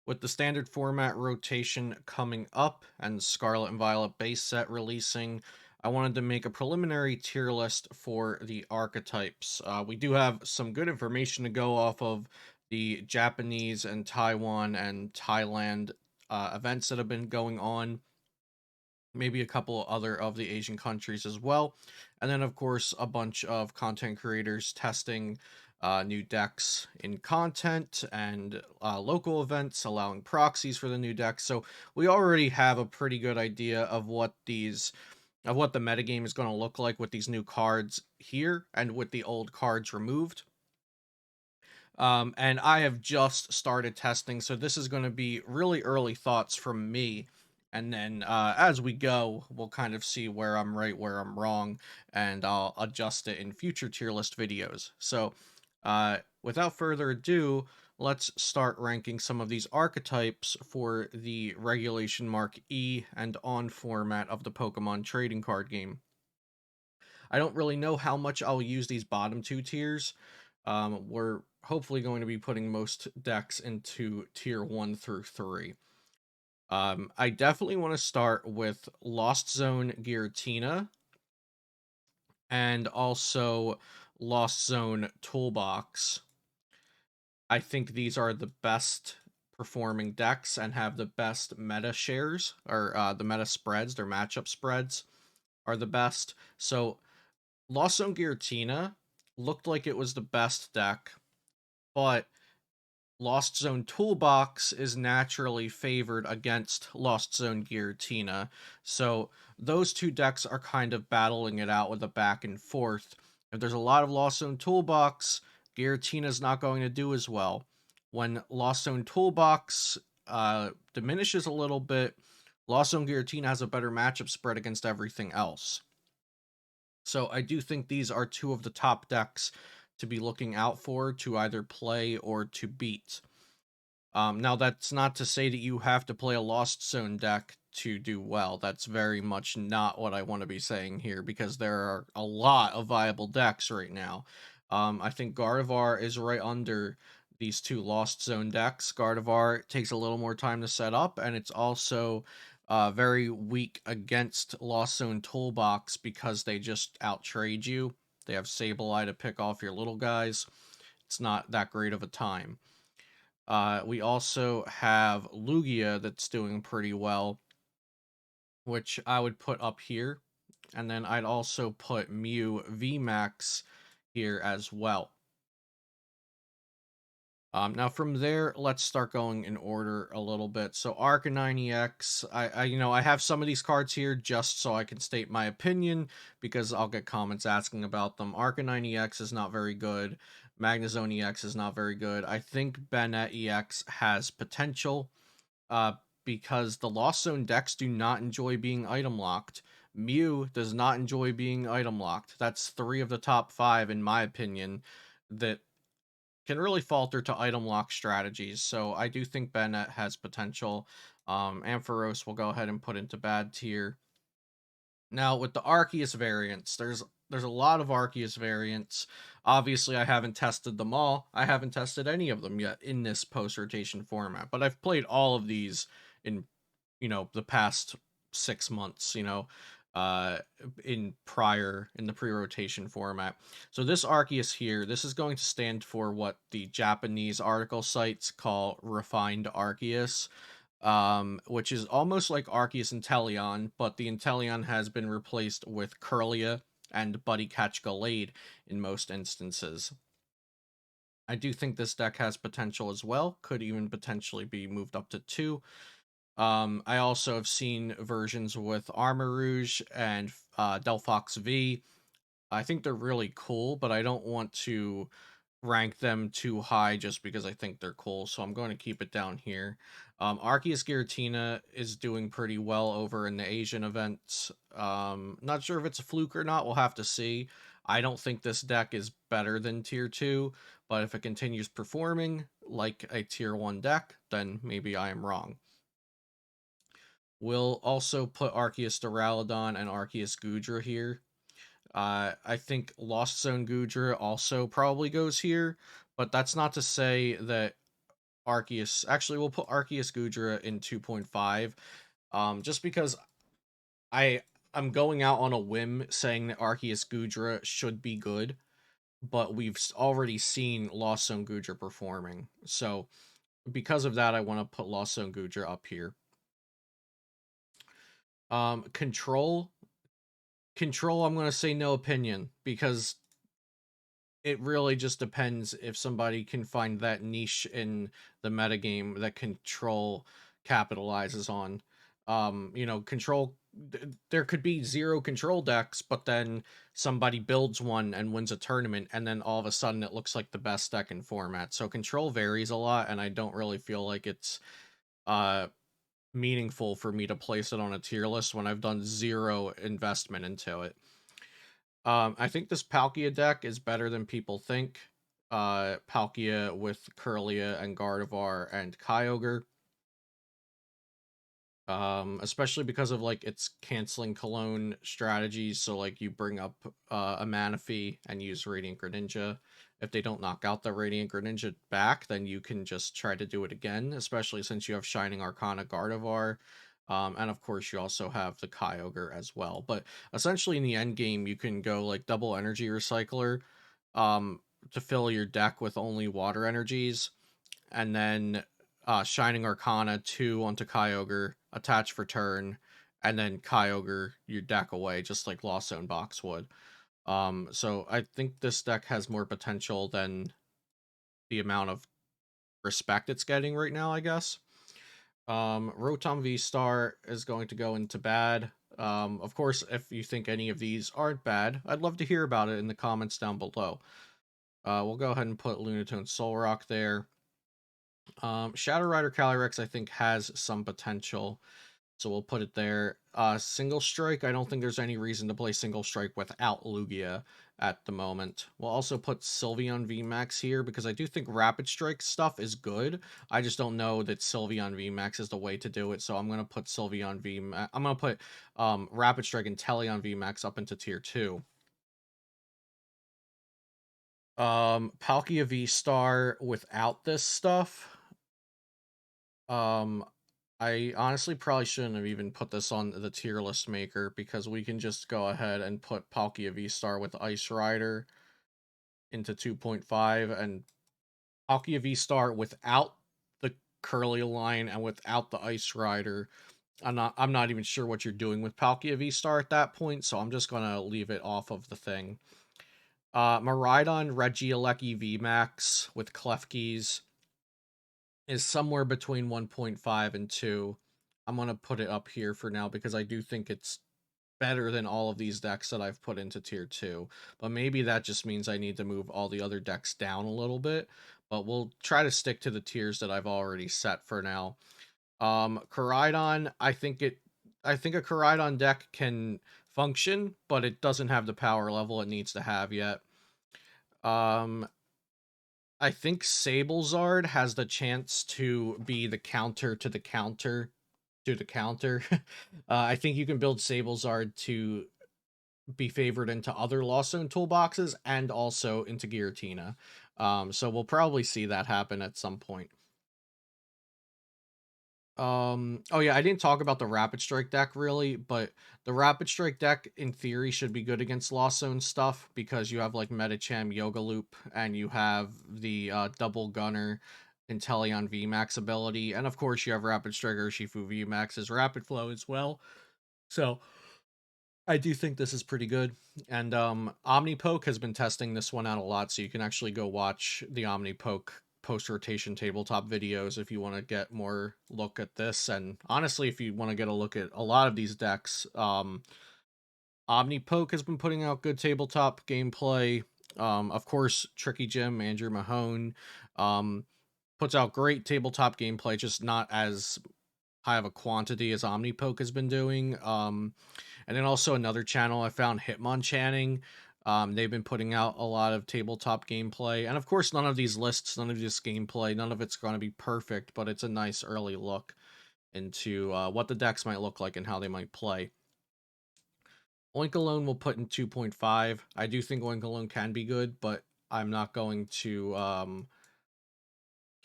With the standard format rotation coming up and Scarlet and Violet base set releasing, I wanted to make a preliminary tier list for the archetypes. We do have some good information to go off of the Japanese and Taiwan and Thailand events that have been going on, maybe a couple other of the Asian countries as well. And then, of course, a bunch of content creators testing new decks in content and local events, allowing proxies for the new decks. So we already have a pretty good idea of what the metagame is going to look like with these new cards here and with the old cards removed. And I have just started testing, so this is going to be really early thoughts from me. And then as we go, we'll kind of see where I'm right, where I'm wrong, and I'll adjust it in future tier list videos. So without further ado, let's start ranking some of these archetypes for the Regulation Mark E and on format of the Pokemon trading card game. I don't really know how much I'll use these bottom two tiers. We're hopefully going to be putting most decks into tier 1 through 3. I definitely want to start with Lost Zone Giratina and also Lost Zone Toolbox. I think these are the best performing decks and have the best meta shares, or the meta spreads, their matchup spreads are the best. So Lost Zone Giratina looked like it was the best deck, but Lost Zone Toolbox is naturally favored against Lost Zone Giratina. So those two decks are kind of battling it out with a back and forth. If there's a lot of Lost Zone Toolbox, Giratina's not going to do as well. When Lost Zone Toolbox diminishes a little bit, Lost Zone Giratina has a better matchup spread against everything else. So I do think these are two of the top decks to be looking out for to either play or to beat. Now, that's not to say that you have to play a Lost Zone deck to do well. That's very much not what I want to be saying here because there are a lot of viable decks right now. I think Gardevoir is right under these two Lost Zone decks. Gardevoir takes a little more time to set up, and it's also very weak against Lost Zone Toolbox because they just outtrade you. They have Sableye to pick off your little guys. It's not that great of a time. We also have Lugia that's doing pretty well, which I would put up here. And then I'd also put Mew VMAX here as well. Now from there, let's start going in order a little bit. So Arcanine EX, I have some of these cards here just so I can state my opinion because I'll get comments asking about them. Arcanine EX is not very good. Magnezone EX is not very good. I think Banette EX has potential, uh, because the Lost Zone decks do not enjoy being item locked. Mew does not enjoy being item locked. That's three of the top five, in my opinion, that can really falter to item lock strategies. So I do think Bennett has potential. Ampharos will go ahead and put into bad tier. Now with the Arceus variants, there's a lot of Arceus variants. Obviously, I haven't tested them all. I haven't tested any of them yet in this post rotation format, but I've played all of these in the past 6 months. Uh, in the pre-rotation format. So this Arceus here, this is going to stand for what the Japanese article sites call refined Arceus, which is almost like Arceus Inteleon, but the Inteleon has been replaced with Curlia and Buddy Catch Gallade in most instances. I do think this deck has potential as well, could even potentially be moved up to 2. I also have seen versions with Armarouge and Delphox V. I think they're really cool, but I don't want to rank them too high just because I think they're cool, so I'm going to keep it down here. Arceus Giratina is doing pretty well over in the Asian events. Not sure if it's a fluke or not, we'll have to see. I don't think this deck is better than tier 2, but if it continues performing like a tier 1 deck, then maybe I am wrong. We'll also put Arceus Duraludon and Arceus Goodra here. I think Lost Zone Goodra also probably goes here, but that's not to say that Arceus. Actually, we'll put Arceus Gudra in 2.5. Just because I I'm going out on a whim saying that Arceus Gudra should be good, but we've already seen Lost Zone Gudra performing. So because of that, I want to put Lost Zone Gudra up here. Control. Control, I'm going to say no opinion because it really just depends if somebody can find that niche in the metagame that Control capitalizes on. Control, there could be zero Control decks, but then somebody builds one and wins a tournament, and then all of a sudden it looks like the best deck in format. So Control varies a lot, and I don't really feel like it's uh meaningful for me to place it on a tier list when I've done zero investment into it. I think this Palkia deck is better than people think. Palkia with Kirlia and Gardevoir and Kyogre. Especially because of like its canceling cologne strategies. So like you bring up a Manaphy and use Radiant Greninja. If they don't knock out the Radiant Greninja back, then you can just try to do it again, especially since you have Shining Arcana Gardevoir. And of course, you also have the Kyogre as well. But essentially, in the end game, you can go like double Energy Recycler um, to fill your deck with only water energies, and then Shining Arcana 2 onto Kyogre, attach for turn, and then Kyogre your deck away, just like Lost Zone Box would. So I think this deck has more potential than the amount of respect it's getting right now, I guess. Rotom V Star is going to go into bad. Of course, if you think any of these aren't bad, I'd love to hear about it in the comments down below. We'll go ahead and put Lunatone Solrock there. Shadow Rider Calyrex, I think, has some potential, so we'll put it there. Single Strike, I don't think there's any reason to play Single Strike without Lugia at the moment. We'll also put Sylveon VMAX here because I do think Rapid Strike stuff is good. I just don't know that Sylveon VMAX is the way to do it, so I'm going to put Sylveon VMAX. I'm going to put Rapid Strike and Teleon VMAX up into tier 2. Palkia V Star without this stuff. Um, I honestly probably shouldn't have even put this on the tier list maker because we can just go ahead and put Palkia V-Star with Ice Rider into 2.5 and Palkia V-Star without the Curly line and without the Ice Rider. I'm not even sure what you're doing with Palkia V-Star at that point, so I'm just gonna leave it off of the thing. Miraidon Regieleki VMAX with Klefki's is somewhere between 1.5 and 2. I'm going to put it up here for now because I do think it's better than all of these decks that I've put into tier 2. But maybe that just means I need to move all the other decks down a little bit. But we'll try to stick to the tiers that I've already set for now. Koraidon, I think a Koraidon deck can function, but it doesn't have the power level it needs to have yet. I think Sablezard has the chance to be the counter to the counter to the counter. I think you can build Sablezard to be favored into other Lost Zone toolboxes and also into Giratina. So we'll probably see that happen at some point. Oh yeah, I didn't talk about the Rapid Strike deck really, but the Rapid Strike deck in theory should be good against Lost Zone stuff because you have like Medicham Yoga Loop and you have the double gunner Inteleon VMAX ability, and of course you have Rapid Strike Urshifu VMAX's Rapid Flow as well. So I do think this is pretty good. And Omnipoke has been testing this one out a lot, so you can actually go watch the Omnipoke post-rotation tabletop videos if you want to get more look at this. And honestly, if you want to get a look at a lot of these decks, Omnipoke has been putting out good tabletop gameplay. Of course, Tricky Jim, Andrew Mahone, puts out great tabletop gameplay, just not as high of a quantity as Omnipoke has been doing. And then also another channel I found, Hitmonchanting. They've been putting out a lot of tabletop gameplay. And of course, none of these lists, none of this gameplay, none of it's going to be perfect, but it's a nice early look into what the decks might look like and how they might play. Oinkologne will put in 2.5. I do think Oinkologne can be good, but I'm not going to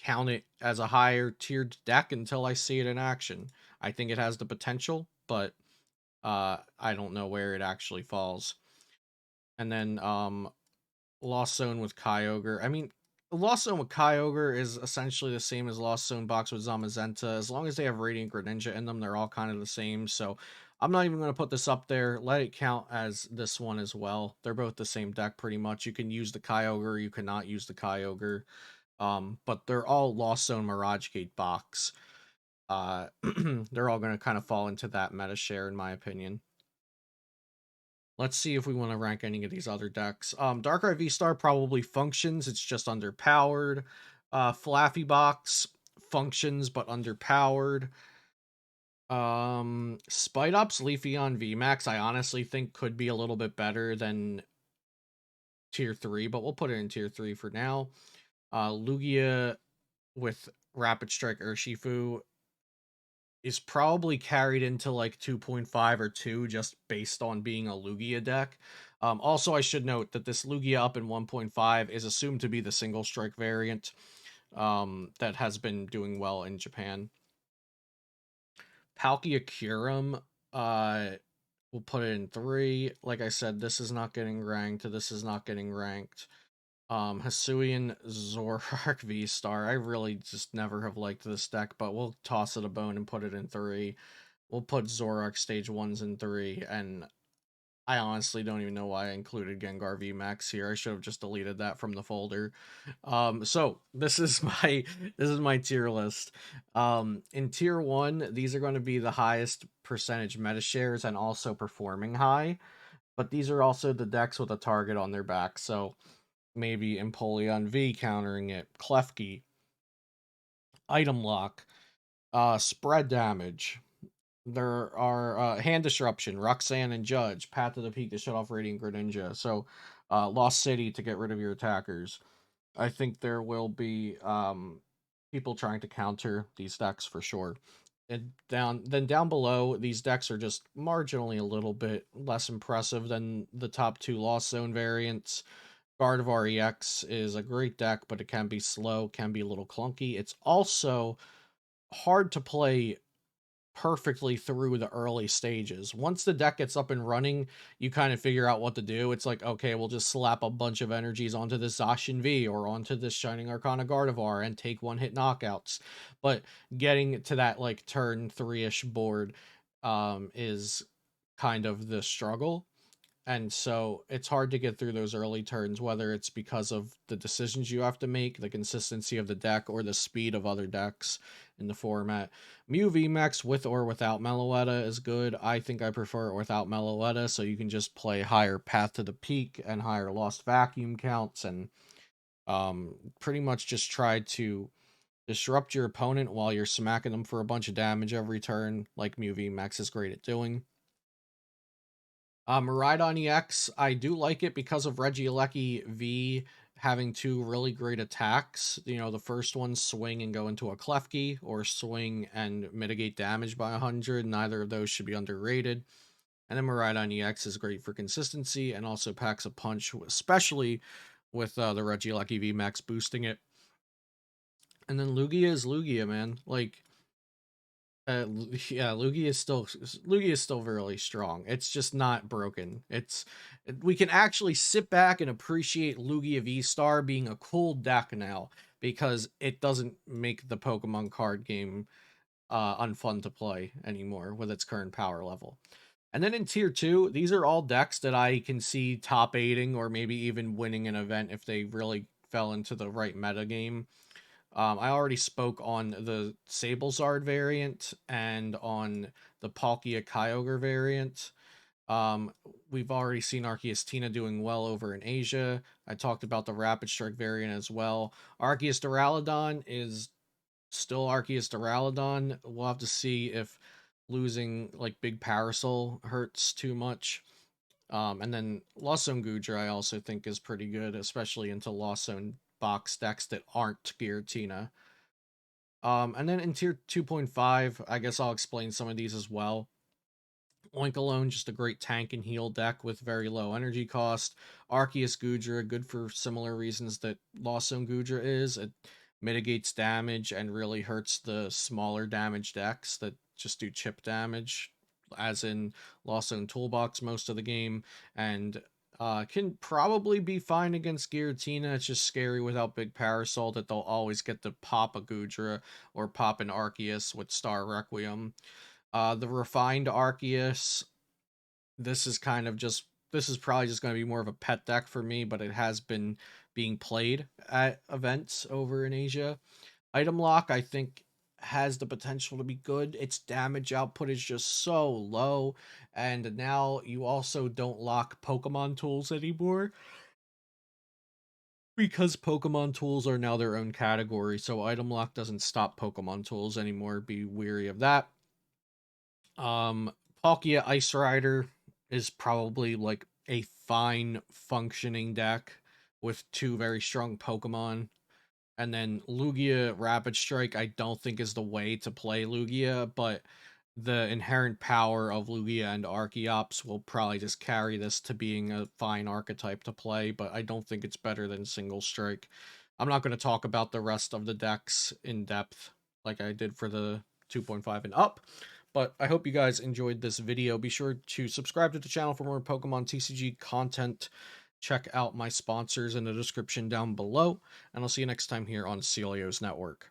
count it as a higher tiered deck until I see it in action. I think it has the potential, but I don't know where it actually falls. And then Lost Zone with Kyogre. I mean, Lost Zone with Kyogre is essentially the same as Lost Zone box with Zamazenta. As long as they have Radiant Greninja in them, they're all kind of the same. So I'm not even going to put this up there. Let it count as this one as well. They're both the same deck pretty much. You can use the Kyogre, you cannot use the Kyogre. But they're all Lost Zone Mirage Gate box. They're all going to kind of fall into that meta share, in my opinion. Let's see if we want to rank any of these other decks. Darkrai V-Star probably functions. It's just underpowered. Flaffy Box functions but underpowered. Spite Ops Leafeon VMAX I honestly think could be a little bit better than tier 3, but we'll put it in tier 3 for now. Lugia with Rapid Strike Urshifu is probably carried into like 2.5 or 2 just based on being a Lugia deck. Also, I should note that this Lugia up in 1.5 is assumed to be the single strike variant that has been doing well in Japan. Palkia Kyurem, we'll put it in 3. Like I said, this is not getting ranked. This is not getting ranked. Hisuian Zoroark V-Star. I really just never have liked this deck, but we'll toss it a bone and put it in 3. We'll put Zoroark stage 1s in 3, and I honestly don't even know why I included Gengar VMAX here. I should have just deleted that from the folder. So this is my tier list. In tier 1, these are going to be the highest percentage meta shares and also performing high, but these are also the decks with a target on their back, so maybe Empoleon V countering it, Klefki, Item Lock, Spread Damage. There are Hand Disruption, Roxanne and Judge, Path to the Peak to shut off Radiant Greninja. So, Lost City to get rid of your attackers. I think there will be people trying to counter these decks for sure. And down below, these decks are just marginally a little bit less impressive than the top 2 Lost Zone variants. Gardevoir EX is a great deck, but it can be slow, can be a little clunky. It's also hard to play perfectly through the early stages. Once the deck gets up and running, you kind of figure out what to do. It's like, okay, we'll just slap a bunch of energies onto this Zacian V or onto this Shining Arcana Gardevoir and take one-hit knockouts. But getting to that like turn 3-ish board is kind of the struggle. And so it's hard to get through those early turns, whether it's because of the decisions you have to make, the consistency of the deck, or the speed of other decks in the format. Mew VMAX with or without Meloetta is good. I think I prefer it without Meloetta, so you can just play higher Path to the Peak and higher Lost Vacuum counts and pretty much just try to disrupt your opponent while you're smacking them for a bunch of damage every turn, like Mew VMAX is great at doing. Miraidon EX, I do like it because of Regieleki V having 2 really great attacks. You know, the first one, swing and go into a Klefki, or swing and mitigate damage by 100. Neither of those should be underrated. And then Miraidon EX is great for consistency and also packs a punch, especially with the Regieleki V Max boosting it. And then Lugia is Lugia, man. Like, yeah, Lugia is still really strong. It's just not broken. We can actually sit back and appreciate Lugia V Star being a cool deck now because it doesn't make the Pokemon card game unfun to play anymore with its current power level. And then in tier 2, these are all decks that I can see top 8ing or maybe even winning an event if they really fell into the right meta game. I already spoke on the Sablezard variant and on the Palkia Kyogre variant. We've already seen Arceus Tina doing well over in Asia. I talked about the Rapid Strike variant as well. Arceus Duraludon is still Arceus Duraludon. We'll have to see if losing like Big Parasol hurts too much. And then Lost Zone Goodra I also think is pretty good, especially into Lost Zone box decks that aren't Giratina. And then in tier 2.5, I guess I'll explain some of these as well. Oinkologne, just a great tank and heal deck with very low energy cost. Arceus Goodra, good for similar reasons that Lost Zone Goodra is. It mitigates damage and really hurts the smaller damage decks that just do chip damage, as in Lost Zone Toolbox most of the game, and can probably be fine against Giratina. It's just scary without big Parasol that they'll always get to pop a Gudra or pop an Arceus with Star Requiem. The refined Arceus, this is kind of just this is probably just going to be more of a pet deck for me, but it has been being played at events over in Asia. Item lock, I think, has the potential to be good. Its damage output is just so low, and now you also don't lock Pokemon tools anymore because Pokemon tools are now their own category. So item lock doesn't stop Pokemon tools anymore. Be weary of that. Um, Palkia Ice Rider is probably like a fine functioning deck with two very strong Pokemon. And then Lugia Rapid Strike, I don't think is the way to play Lugia, but the inherent power of Lugia and Archeops will probably just carry this to being a fine archetype to play, but I don't think it's better than Single Strike. I'm not going to talk about the rest of the decks in depth like I did for the 2.5 and up, but I hope you guys enjoyed this video. Be sure to subscribe to the channel for more Pokemon TCG content. Check out my sponsors in the description down below, and I'll see you next time here on Celio's Network.